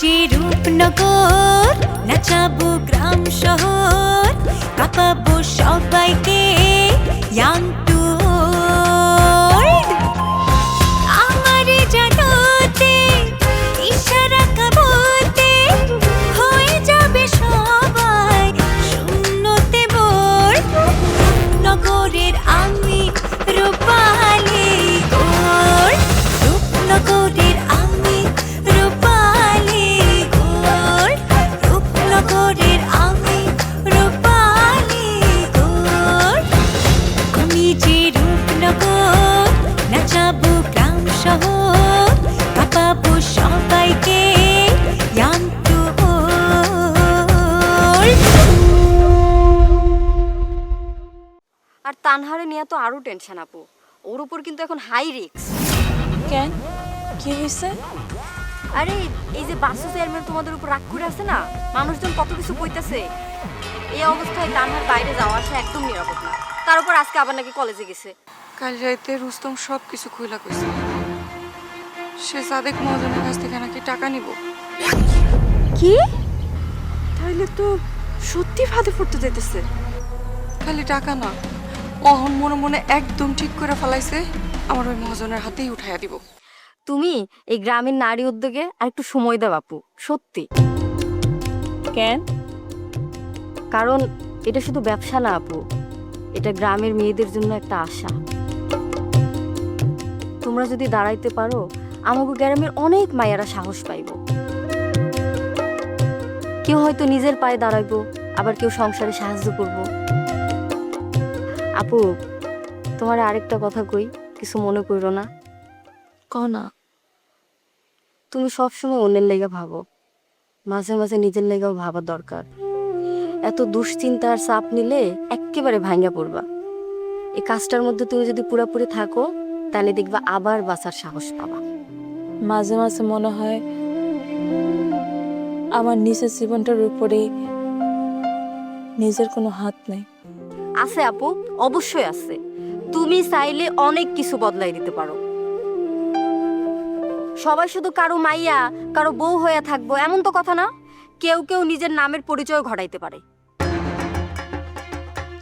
যে রূপনগর, নাচাবো গ্রাম শহর, কাঁপাবো সবাইকে ইয়াং টু ওল্ড। আমারে জানাতে ইশারা কাবতে হয়ে যাবে সবাই শূন্যতে বোর। নগরের আমি রূপালী গোর, রূপনগরের আমি রূপালী গোর, রূপনগরের আমি রূপালী গোর। আমি যে রূপনগর, নাচাবো গ্রাম শহর, কাঁপাবো সবাইকে ইয়াং টু ওল্ড। আর তানহারে নিয়ে তো আরো টেনশন আপু, ওর উপর কিন্তু এখন হাই রিস্ক। কেন, কি হয়েছে? আরে এই যে বাসু চেয়ারম্যান তোমাদের উপর রাগ করে আছে না, মানুষজন কত কিছু কইতাছে। এই অবস্থায় তানহার বাইরে যাওয়া আসা একদম নিরাপদ না। তার উপর আজকে আবার নাকি কলেজে গেছে। কাল রাইতে রুস্তম সব কিছু খুইলা কইছে, সে সাদেক মহাজনের কাছ থেকে নাকি টাকা নিব। কি? তাইলে তো সত্যি ফাঁদে পড়তে যেতেছে। খালি টাকা না, অহন মনে মনে একদম ঠিক করে ফেলাইছে আমার ওই মহাজনের হাতেই উঠাইয়া দিব। তুমি এই গ্রামের নারী উদ্যোগে আর একটু সময় দাও আপু, সত্যি। কেন? কারণ এটা শুধু ব্যবসা না আপু, এটা গ্রামের মেয়েদের জন্য একটা আশা। তোমরা যদি দাঁড়াইতে পারো, আমাকে গ্রামের অনেক মায়েরা সাহস পাইব। কেউ হয়তো নিজের পায়ে দাঁড়াইবো, আবার কেউ সংসারে সাহায্য করব। আপু, তোমার আরেকটা কথা কই, কিছু মনে করো না। কনা? তুমি সবসময় অন্যের লেগে ভাবো, মাঝে মাঝে নিজের লেগেও ভাবা দরকার। এত দুশ্চিন্তা আর চাপ নিলে একেবারে ভাঙ্গা পড়বা। এই কাজটার মধ্যে তুমি যদি পুরোপুরি থাকো, তাহলে দেখবা আবার বাঁচার সাহস পাবা। মাঝে মাঝে মনে হয় আমার নিজের জীবনটার উপরে নিজের কোনো হাত নেই। আছে আপু, অবশ্যই আছে। তুমি চাইলে অনেক কিছু বদলাই দিতে পারো। সবাই শুধু কারো মাইয়া, কারো বউ হয়ে থাকবো এমন তো কথা না। কেউ কেউ নিজের নামের পরিচয় ঘটাইতে পারে।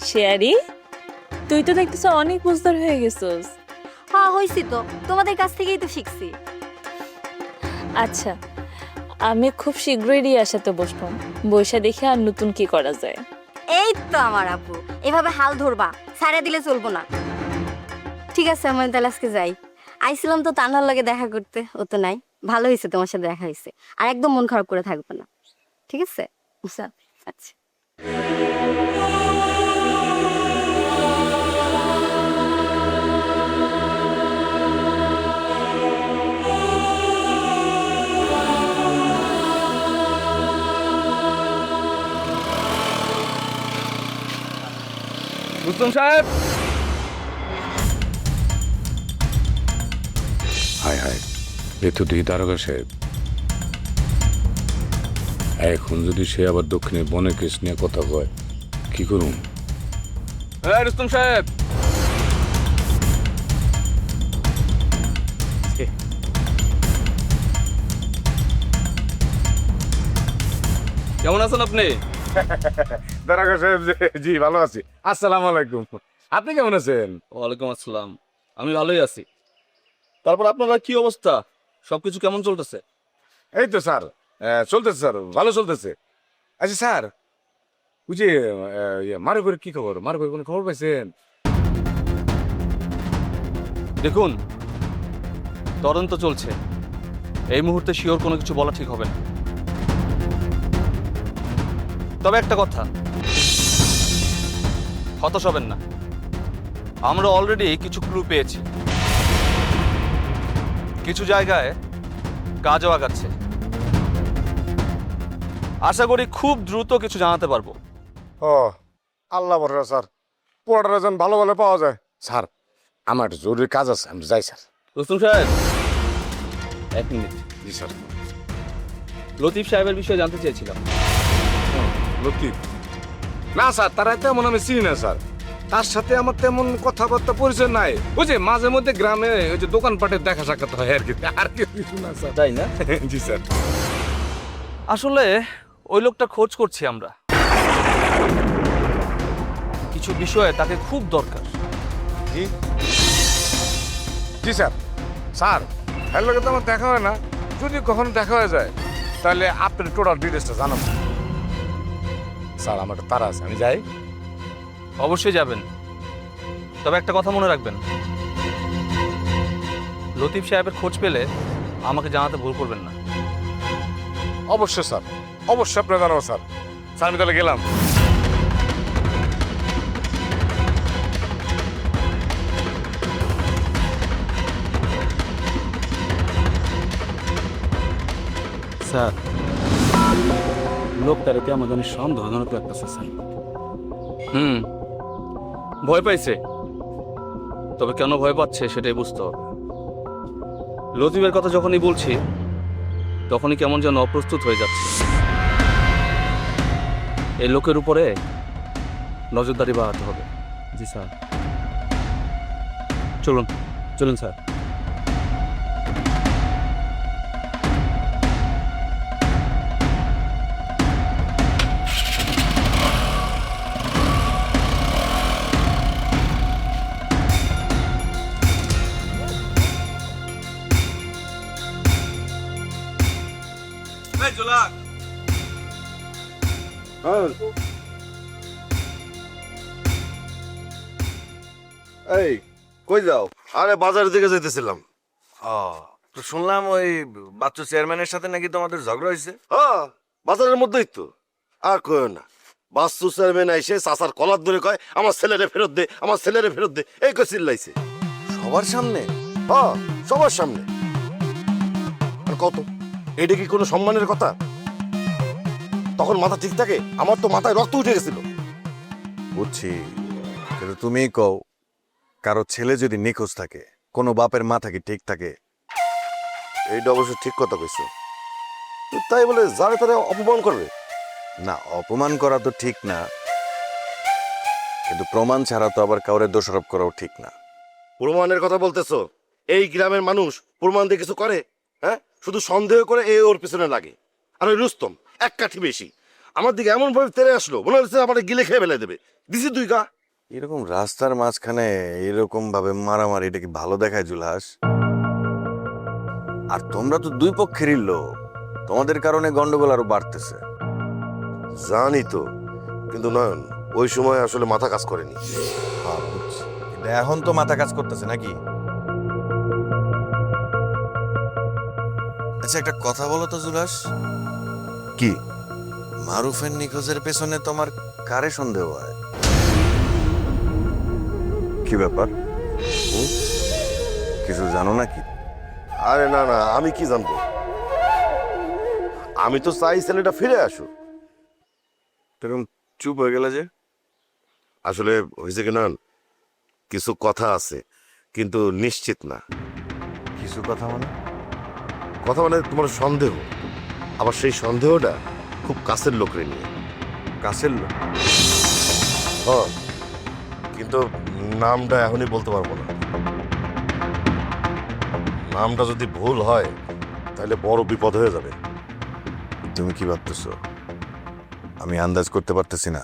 শেয়ারি, তুই তো দেখতেছ অনেক বুঝদার হয়ে গেছিস। হ্যাঁ হয়েছি তো, তোমাদের কাছ থেকেই তো শিখছি। আচ্ছা, আমি খুব শীঘ্রই রিয়ার সাথে বসবো, বৈশা দেখে আর নতুন কি করা যায়। এই তো আমার আপু, এভাবে হাল ধরবা, ছাড়া দিলে চলবো না। ঠিক আছে, আমি তাহলে আজকে যাই। আইছিলাম তো তানহার লগে দেখা করতে, ও তো নাই। ভালো হয়েছে তোমার সাথে দেখা হয়েছে, আর একদম মন খারাপ করে থাকবে না, ঠিক আছে? আচ্ছা। রুস্তম সাহেব! হায় হায়, এ তো দেখি দারোগা সাহেব। এখন যদি সে আবার দক্ষিণের বনের কেস নিয়ে কথা কয়, কি করুন? হ্যাঁ রুস্তম সাহেব, কেমন আছেন আপনি? দারোগা সাহেব, জি ভালো আছি। আসসালামু আলাইকুম। আপনি কেমন আছেন? ওয়ালাইকুম আসসালাম, আমি ভালোই আছি। তারপর আপনারা কি অবস্থা, সবকিছু কেমন চলতেছে? এই তো স্যার, চলতেছে স্যার, ভালো চলতেছে। আচ্ছা স্যার, ওই যে মারুফের কি খবর? মারুফের কোনো খবর পাইছেন? দেখুন, তদন্ত চলছে, এই মুহূর্তে শিওর কোনো কিছু বলা ঠিক হবে না। তবে একটা কথা, হতাশ হবেন না, আমরা অলরেডি কিছু ক্লু পেয়েছি, কিছু জায়গায় কাজও আগাচ্ছে। আশা করি খুব দ্রুত কিছু জানাতে পারবো। ও আল্লাহ ভরসা স্যার, পোয়াটারা যেন ভালো ভালো পাওয়া যায়। স্যার, আমার একটা জরুরি কাজ আছে, আমি যাই স্যার। রুস্তম সাহেব, এক মিনিট। জি স্যার। লতিফ সাহেবের বিষয়ে জানতে চেয়েছিলাম। লতিফ? না স্যার, তারা তেমন আমি চিনি না স্যার। তার সাথে আমার তেমন কথাবার্তা পরিচয় নাই। ওই যে মাঝে মধ্যে গ্রামে ওই যে দোকানপাটে দেখা সাক্ষাৎ হয় আর কি, আর কিছু না স্যার। তাই না? জি স্যার। আসলে ওই লোকটা খোঁজ করছি আমরা, কিছু বিষয়ে তাকে খুব দরকার। জি জি স্যার। স্যার এর লোকের তো আমার দেখা হয় না, যদি কখনো দেখা হয়ে যায় তাহলে আপনার টোটাল ডিটেলসটা জানাবো। স্যার আমার একটা তাড়া আছে, আমি যাই। অবশ্যই যাবেন, তবে একটা কথা মনে রাখবেন, লতিফ সাহেবের খোঁজ পেলে আমাকে জানাতে ভুল করবেন না। অবশ্যই স্যার, অবশ্যই আপনার জানাবো স্যার। স্যার আমি তাহলে গেলাম। স্যার, লোকটারে কেমন জানি সন্দেহজনক লাগতেছে স্যার। ভয় পাইছে, তবে কেন ভয় পাচ্ছে সেটাই বুঝতে হবে। লতিফের কথা যখনই বলছি তখনই কেমন যেন অপ্রস্তুত হয়ে যাচ্ছে। এই লোকের উপরে নজরদারি বাড়াতে হবে। জি স্যার। চলুন। চলুন স্যার। এই কই যাও? আরে বাজারের দিকে যাইতেছিলাম। তো শুনলাম ওই বাচ্চু চেয়ারম্যানের সাথে নাকি তোমাদের ঝগড়া হয়েছে। হ্যাঁ, বাজারের মধ্যেই তো। আর কয় না, বাস্তু চেয়ারম্যান আইসে চাচার কলার ধরে কয় আমার ছেলেরে ফেরত দে, আমার ছেলেরে ফেরত দে, এই কই চিল্লাইছে। সবার সামনে? হ্যাঁ, সবার সামনে। আর কত, এটা কি কোনো সম্মানের কথা? তখন মাথা ঠিক থাকে? আমার তো মাথায় রক্ত উঠে গেছিল। বুঝছি, কিন্তু তুমিই কও, কারো ছেলে যদি নিখোঁজ থাকে, কোনো বাপের মাথা কি ঠিক থাকে? এইটা অবশ্য ঠিক কথা কইছো। তাই বলে যারে তারে অপমান করবে? না, অপমান করা তো ঠিক না, কিন্তু প্রমাণ ছাড়া তো আবার কাউরে দোষারোপ করাও ঠিক না। প্রমাণের কথা বলতেছো? এই গ্রামের মানুষ প্রমাণ দিয়ে কিছু করে? হ্যাঁ, শুধু সন্দেহ করে এ ওর পিছনে লাগে। আর ওই রুস্তম এক কাঠি বেশি, আমার দিকে এমন ভাবে তেড়ে আসলো, মনে হচ্ছে আমার গিলে খেয়ে ফেলে দেবে। দিছি দুই গা। এরকম রাস্তার মাঝখানে এরকম ভাবে মারামারি, এটা কি ভালো দেখায় জুলহাস? আর তোমরা তো দুই পক্ষেরই লোক, তোমাদের কারণে গন্ডগোল আরো বাড়তেছে। জানি তো, কিন্তু নয়ন ওই সময় আসলে মাথা কাজ করেনি। হ্যাঁ বুঝছি, কিন্তু এখন তো মাথা কাজ করতেছে নাকি? আচ্ছা একটা কথা বলো তো জুলহাস, কি? মারুফের নিখোঁজের পেছনে তোমার কারে সন্দেহ হয়? কি ব্যাপার, কিছু জানো নাকি? আরে না না, আমি কি জানবো? আমি তো চাই ছেলেটা ফিরে আসুক। এরকম চুপ হয়ে গেলে যে? আসলে হয়েছে কি নয়ন, কিছু কথা আছে কিন্তু নিশ্চিত না। কিছু কথা মানে? কথা মানে তোমার সন্দেহ, আবার সেই সন্দেহটা খুব কাছের লোকরে নিয়ে। কাছের লোক? হ্যাঁ, কিন্তু নামটা এখনই বলতে পারবো না। নামটা যদি ভুল হয় তাহলে বড় বিপদ হয়ে যাবে। তুমি কি ভাবতেছো? আমি আন্দাজ করতে পারতেছি না।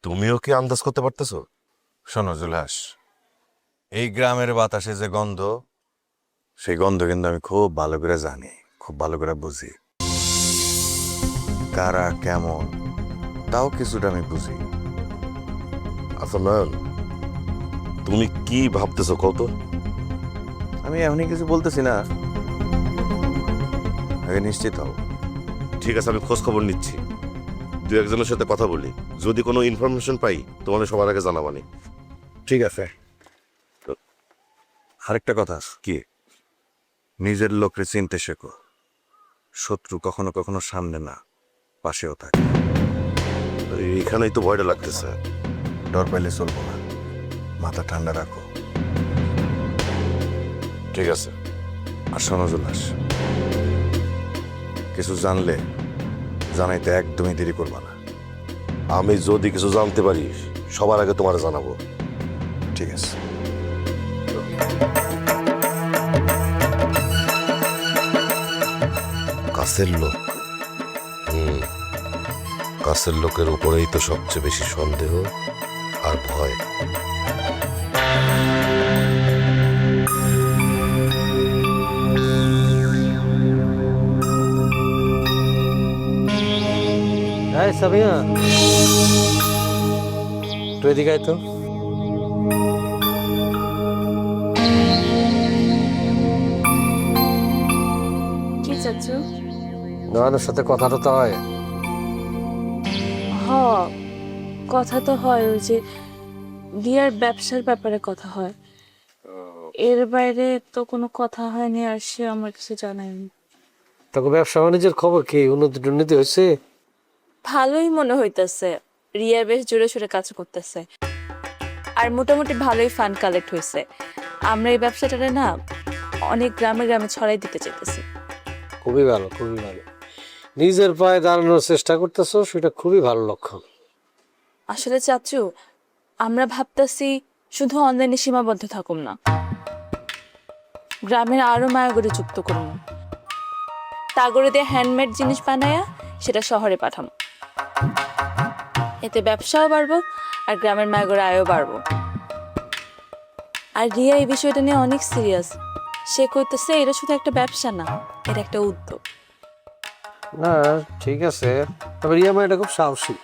তুমিও কি আন্দাজ করতে পারতেছো? শোনো জুলহাস, এই গ্রামের বাতাসে যে গন্ধ, সেই গন্ধ কিন্তু আমি খুব ভালো করে জানি, খুব ভালো করে বুঝি। কারা কেমন তাও কিছুটা আমি বুঝি। আচ্ছা নয়ন, তুমি কি ভাবতেছো কত? আমি এখনই কিছু বলতেছি না, আগে নিশ্চিত হও। ঠিক আছে, আমি খোঁজ খবর নিচ্ছি, দু একজনের সাথে কথা বলি, যদি কোনো ইনফরমেশন পাই তোমাদের সবার আগে জানাবানি। ঠিক আছে। আরেকটা কথা, কি? নিজের লোকরে চিনতে শেখো। শত্রু কখনো কখনো সামনে না, পাশেও থাকে। এখানেই তো ভয়টা লাগতেছে। ডর পাইলে চলবো না, মাথা ঠান্ডা রাখো। ঠিক আছে। আর শোনো জুলহাস, কিছু জানলে জানাইতে একদমই দেরি করবা না। আমি যদি কিছু জানতে পারি সবার আগে তোমার জানাবো। ঠিক আছে। কাছের লোক কাছের লোকের উপরেই তো সবচেয়ে বেশি সন্দেহ আর ভয়। হ্যাঁ সামিয়া, একটু এদিকে আয় তো। কি চাচ্ছু? নয়নের সাথে কথা টথা হয়? হ, কথা তো হয়, ওই যে বিয়ার ব্যবসার ব্যাপারে কথা হয়। এর বাইরে তো কোনো কথা হয়নি, আর সে আমার কিছু জানায়নি। তোকে ব্যবসা বাণিজ্যের খবর কি? উন্নতি হয়েছে? ভালোই মনে হইতেছে, রিয়া বেশ জোরে সোরে কাজ করতেছে, আর মোটামুটি ভালোই ফান্ড কালেক্ট হয়েছে। আমরা এই ব্যবসাটারে না অনেক গ্রামে গ্রামে ছড়াই দিতে চাইতেছি। খুবই ভালো, খুবই ভালো। নিজের পায়ে দাঁড়ানোর চেষ্টা করতেছো, সেটা খুবই ভালো লক্ষণ। আসলে চাচু, আমরা ভাবতেছি শুধু অনলাইনে সীমাবদ্ধ থাকুম না, গ্রামের আরো মায়াগরে যুক্ত করুন, তাগরে দিয়ে হ্যান্ডমেড জিনিস বানায়া সেটা শহরে পাঠানো। এতে ব্যবসাও বাড়বো আর গ্রামের মায়াগরে আয়ও বাড়বো। আর রিয়া এই বিষয়টা নিয়ে অনেক সিরিয়াস। সে কইতেছে এটা শুধু একটা ব্যবসা না, এটা একটা উদ্যোগ। না ঠিক আছে, তবে রিয়া মা এটা খুব সাহসী।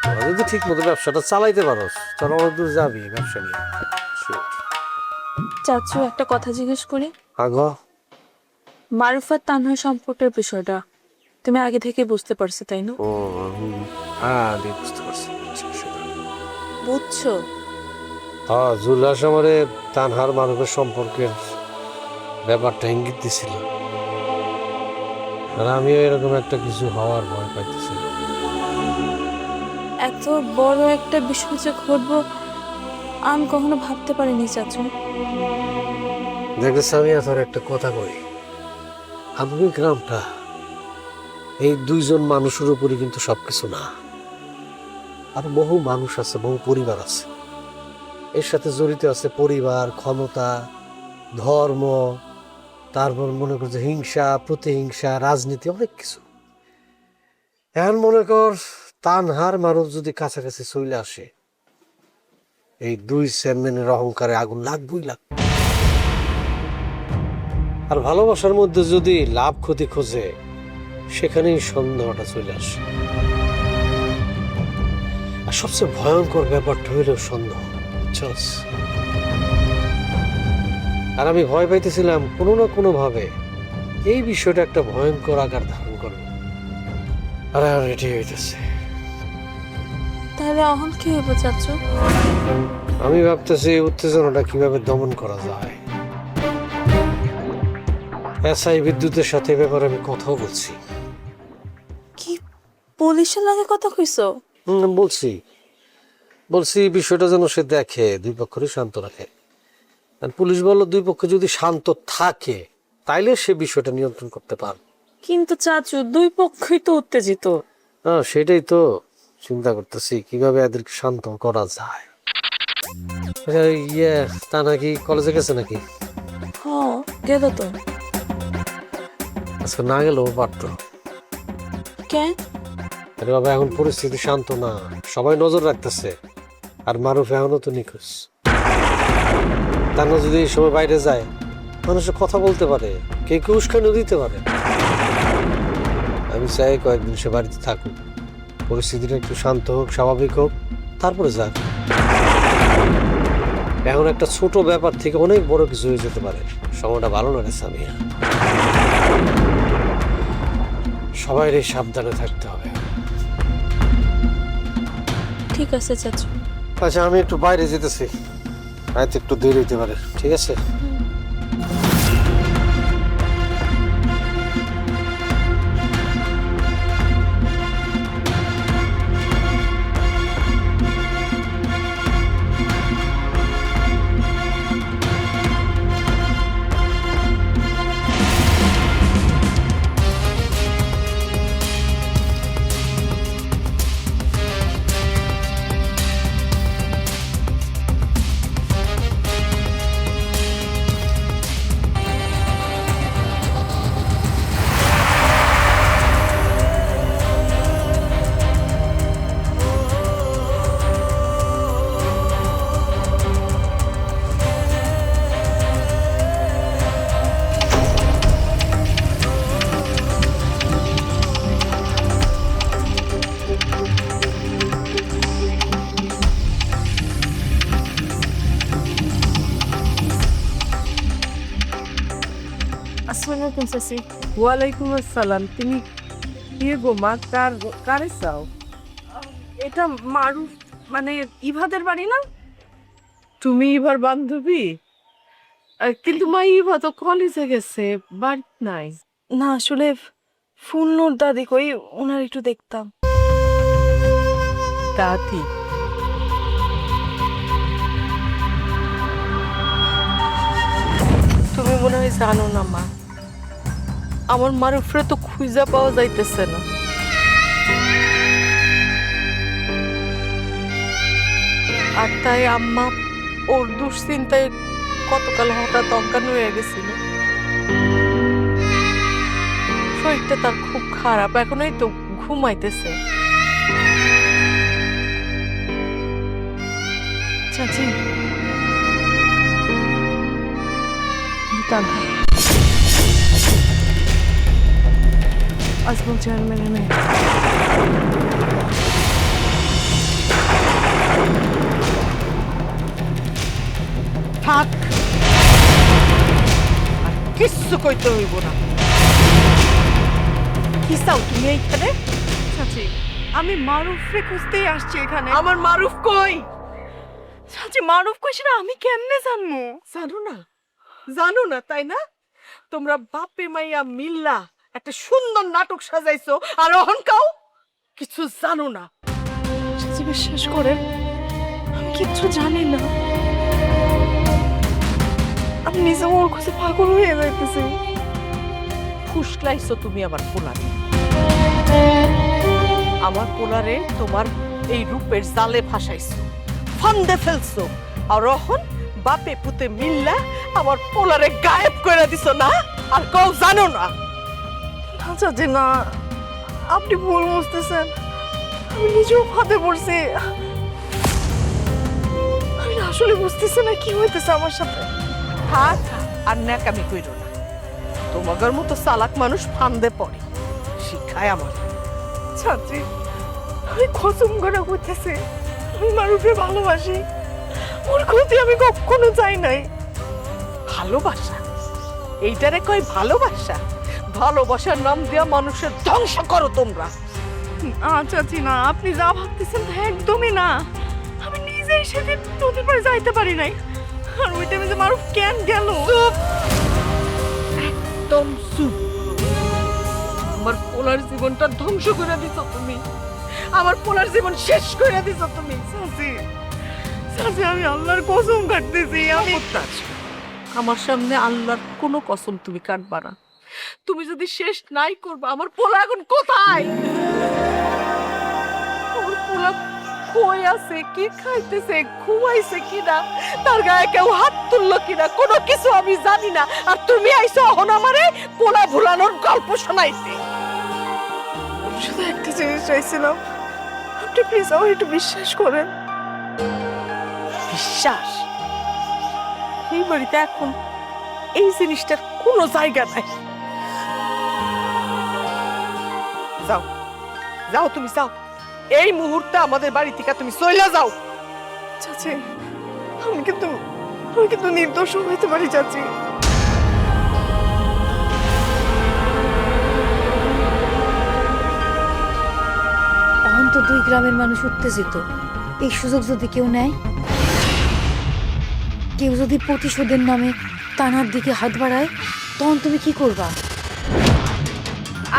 তোরা যদি ঠিক মতো ব্যবসাটা চালাইতে পারোস, তোরা অনেক দূর যাবি ব্যবসা নিয়ে। চাচু, একটা কথা জিজ্ঞেস করি। আগো, মারুফাত তানহা সম্পর্কের বিষয়টা তুমি আগে থেকে বুঝতে পারছো, তাই না? ও হ্যাঁ, বুঝতে পারছি। বুঝছো? হ্যাঁ, জুলাস আমারে তানহার মারুফের সম্পর্কের ব্যাপারটা ইঙ্গিত দিছিল, আর আমিও এরকম একটা কিছু হওয়ার ভয় পাইতেছিলাম। এত বড় একটা বিষয় যে ঘটবো আমি কখনো ভাবতে পারিনি চাচু। দেখেছি, আমি তোর একটা কথা কই, আমাদের গ্রামটা এই দুইজন মানুষের উপরই কিন্তু সবকিছু না, আর বহু মানুষ আছে, বহু পরিবার আছে, এর সাথে জড়িত আছে পরিবার, ক্ষমতা, ধর্ম, তারপর মনে করছে হিংসা, প্রতিহিংসা, রাজনীতি, অনেক কিছু। এখন মনে কর তানহার মানুষ যদি কাছাকাছি চলে আসে, এই দুই চেয়ারম্যানের অহংকারে আগুন লাগবই লাগবে। আর ভালোবাসার মধ্যে যদি লাভ ক্ষতি খোঁজে, সেখানেই সন্দেহটা চলে আসে। আর সবচেয়ে ভয়ঙ্কর ব্যাপারটা হইল সন্দেহ, বুঝছস? আর আমি ভয় পাইতেছিলাম কোনো না কোনো ভাবে এই বিষয়টা একটা ভয়ঙ্কর আকার ধারণ করবে, আর এটাই হইতেছে। তাহলে অহন কি হইব চাচু? আমি ভাবতেছি এই উত্তেজনাটা কিভাবে দমন করা যায়। এসআই বিদ্যুতের সাথে এ ব্যাপারে আমি কথাও বলছি। কি পুলিশের লাগে কথা কইছো? বলছি বিষয়টা যেন সে দেখে, দুই পক্ষেরই শান্ত রাখে। আর পুলিশ বলল দুই পক্ষ যদি শান্ত থাকে তাইলে সে বিষয়টা নিয়ন্ত্রণ করতে পারবে। কিন্তু চাচু, দুই পক্ষই তো উত্তেজিত। হ্যাঁ, সেটাই তো চিন্তা করতেছি কিভাবে এদেরকে শান্ত করা যায়। আচ্ছা, তা নাকি কলেজে গেছে নাকি? হ, গেল তো। আজকে না গেলেও পারতো। কেন? আরে বাবা, এখন পরিস্থিতি শান্ত না, সবাই নজর রাখতেছে, আর মারুফ এখনো তো নিখোঁজ। তার যদি এই সময় বাইরে যায়, মানুষের কথা বলতে পারে, কেউ কেউ উস্কানিও দিতে পারে। আমি চাই কয়েকদিন সে বাড়িতে থাকুক, পরিস্থিতিটা একটু শান্ত হোক, স্বাভাবিক হোক, তারপরে যাক। এখন একটা ছোট ব্যাপার থেকে অনেক বড় কিছু হয়ে যেতে পারে। সময়টা ভালো না রে সামিয়া, সবাই সাবধানে থাকতে হবে। ঠিক আছে চাচু। আচ্ছা, আমি একটু বাইরে যেতেছি, হয়তো একটু দেরি হইতে পারে। ঠিক আছে? আসসালামু আলাইকুম চাচি। ওয়ালাইকুম আসসালাম। তুমি কে গো মা? কারে চাও? এটা মারুফ, মানে ইভাদের বাড়ি না? তুমি ইভার বান্ধবী? কিন্তু মা ইভা তো কলেজে গেছে, বাড়ি নাই। না আসলে ফুলনুর দাদি কই, ওনার একটু দেখতাম। দাদি? তুমি মনে হয় জানো না মা, আমার মারুফরে তো খুঁজা পাওয়া যাইতেছে না। আর তাই আম্মা ওর দুশ্চিন্তায় কতকাল হঠাৎ অজ্ঞান হয়ে গেছিল। শরীরটা তার খুব খারাপ, এখন এই তো ঘুমাইতেছে। চাচি তানহা আসবো চেয়ারম্যান নেই। থাক, আর কিচ্ছু কইতে হইব না। কি চাও তুমি এইখানে? চাচি আমি মারুফরে খুঁজতেই আসছি এখানে। আমার মারুফ কই? চাচি মারুফ কইছে না, আমি কেমনে জানবো? জানো না? জানো না তাই না? তোমরা বাপে মাইয়া মিল্লা একটা সুন্দর নাটক সাজাইছো, আর অহংকাও কিছু জানো না। চাচি বিশ্বাস করেন, আমি কিচ্ছু জানি না। আমি নিজে ওর খুঁজে পাগল হয়ে যাইতেছি। ফুসলাইছো তুমি আমার পোলারে। আমার পোলারে তোমার এই রূপের জালে ফাঁসাইছো, ফান্দে ফেলছো, আর এখন বাপে পুতে মিল্লা আমার পোলারে গায়েব করে দিছো না? আর কেউ জানো না? না চাচি না, আপনি ভুল বুঝতেছেন। আমি নিজেও ফাঁদে পড়ছি। আমি আসলে বুঝতেছি না কি হইতেছে আমার সাথে। থাক, আর ন্যাকামি কইরো না। তোমাদের মতো চালাক মানুষ ফান্দে পড়ে, শিক্ষায় আমার। চাচি আমি কসম করে কইতেছি, আমি মারুফে ভালোবাসি। ওর ক্ষতি আমি কখনো চাই নাই। ভালোবাসা? এইটারে কই ভালোবাসা? ভালোবাসার নাম দিয়া মানুষের ধ্বংস করো তোমরা। চাচি না, আপনি যা ভাবতেছেন তা একদমই না। আমি নিজেই সেদিন নদীর পাড়ে যাইতে পারি নাই। আর ওই টাইমে যে মারুফ কেন গেল? একদম চুপ। আমার পোলার জীবনটা ধ্বংস করে দিছো তুমি, আমার পোলার জীবন শেষ করে দিছো তুমি। চাচি চাচি আমি আল্লাহর কসম কাটতেছি। আমি আমার সামনে আল্লাহর কোনো কসম তুমি কাটবা না। তুমি যদি শেষ নাই করবা, আমার পোলা এখন কোথায়? আমার পোলা কই আছে, কি খাইতেছে, ঘুমাইছে কিনা, তার গায়ে কেউ হাত তুললো কিনা, কোনো কিছু আমি জানি না। আর তুমি আইছো এখন আমারে পোলা ভুলানোর গল্প শোনাইতে। শুধু একটা জিনিস চাইছিলাম, আপনি প্লিজ আমার একটু বিশ্বাস করেন। বিশ্বাস? এই বাড়িতে এখন এই জিনিসটার কোনো জায়গা নাই। যাও যাও, তুমি যাও, এই মুহূর্তে আমাদের বাড়ি থেকে তুমি চলে যাও। চাচি আমি কিন্তু নির্দোষ হইতে পারি চাচি। এখন তো দুই গ্রামের মানুষ উত্তেজিত। এই সুযোগ যদি কেউ নেয়, কেউ যদি প্রতিশোধের নামে তানার দিকে হাত বাড়ায়, তখন তুমি কি করবা?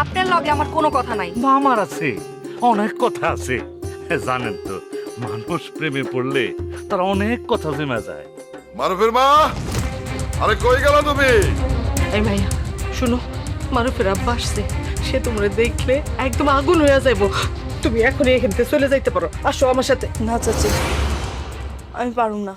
আপনার লগে আমার কোনো কথা নাই। আমার আছে, অনেক কথা আছে। জানেন তো, মানুষ প্রেমে পড়লে তার অনেক কথা জমা যায়। মারুফের মা, আরে কই গেল তুমি? এই ভাইয়া শুনো, মারুফের আব্বা আসছে, সে তোমরা দেখলে একদম আগুন হয়ে যাইব। তুমি এখনই এখান থেকে চলে যাইতে পারো, আসো আমার সাথে। না চাচি আমি পারুম না।